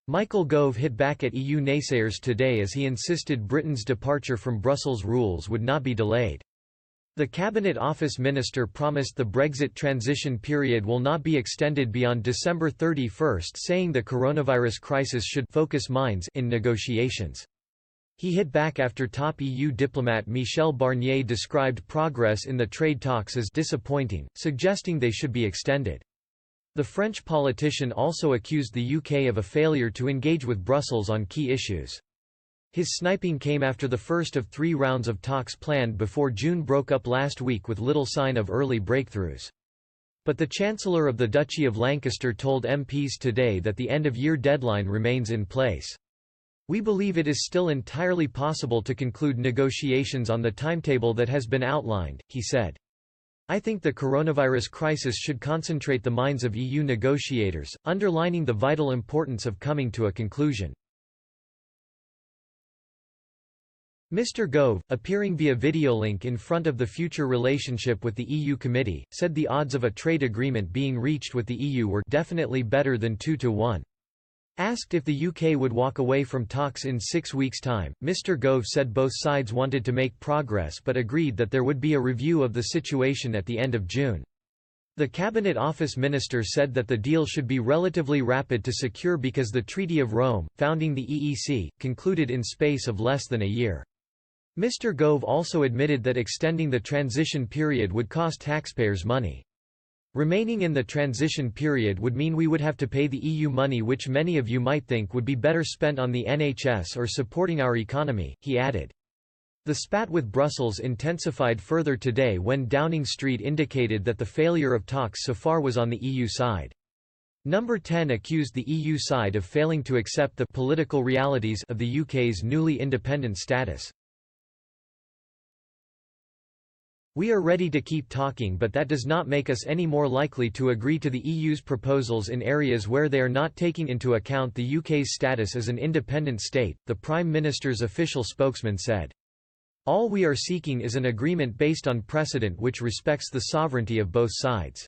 Michael Gove hit back at EU naysayers today as he insisted Britain's departure from Brussels rules would not be delayed. The Cabinet Office Minister promised the Brexit transition period will not be extended beyond December 31, saying the coronavirus crisis should focus minds in negotiations. He hit back after top EU diplomat Michel Barnier described progress in the trade talks as disappointing, suggesting they should be extended. The French politician also accused the UK of a failure to engage with Brussels on key issues. His sniping came after the first of 3 rounds of talks planned before June broke up last week with little sign of early breakthroughs. But the Chancellor of the Duchy of Lancaster told MPs today that the end-of-year deadline remains in place. "We believe it is still entirely possible to conclude negotiations on the timetable that has been outlined," he said. "I think the coronavirus crisis should concentrate the minds of EU negotiators, underlining the vital importance of coming to a conclusion." Mr. Gove, appearing via videolink in front of the future relationship with the EU committee, said the odds of a trade agreement being reached with the EU were definitely better than 2 to 1. Asked if the UK would walk away from talks in 6 weeks' time, Mr. Gove said both sides wanted to make progress but agreed that there would be a review of the situation at the end of June. The Cabinet Office Minister said that the deal should be relatively rapid to secure because the Treaty of Rome, founding the EEC, concluded in space of less than a year. Mr. Gove also admitted that extending the transition period would cost taxpayers money. Remaining in the transition period would mean we would have to pay the EU money, which many of you might think would be better spent on the NHS or supporting our economy, he added. The spat with Brussels intensified further today when Downing Street indicated that the failure of talks so far was on the EU side. Number 10 accused the EU side of failing to accept the political realities of the UK's newly independent status. "We are ready to keep talking, but that does not make us any more likely to agree to the EU's proposals in areas where they are not taking into account the UK's status as an independent state," the Prime Minister's official spokesman said. "All we are seeking is an agreement based on precedent which respects the sovereignty of both sides.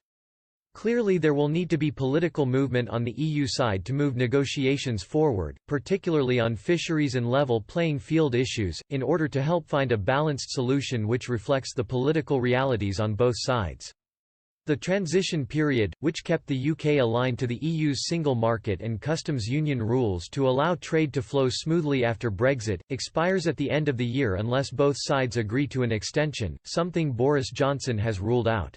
Clearly there will need to be political movement on the EU side to move negotiations forward, particularly on fisheries and level playing field issues, in order to help find a balanced solution which reflects the political realities on both sides." The transition period, which kept the UK aligned to the EU's single market and customs union rules to allow trade to flow smoothly after Brexit, expires at the end of the year unless both sides agree to an extension, something Boris Johnson has ruled out.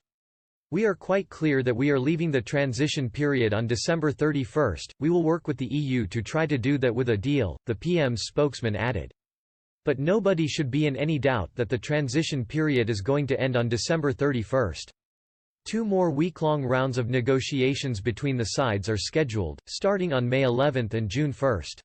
"We are quite clear that we are leaving the transition period on December 31. We will work with the EU to try to do that with a deal," the PM's spokesman added. But nobody should be in any doubt that the transition period is going to end on December 31. 2 more week-long rounds of negotiations between the sides are scheduled, starting on May 11 and June 1.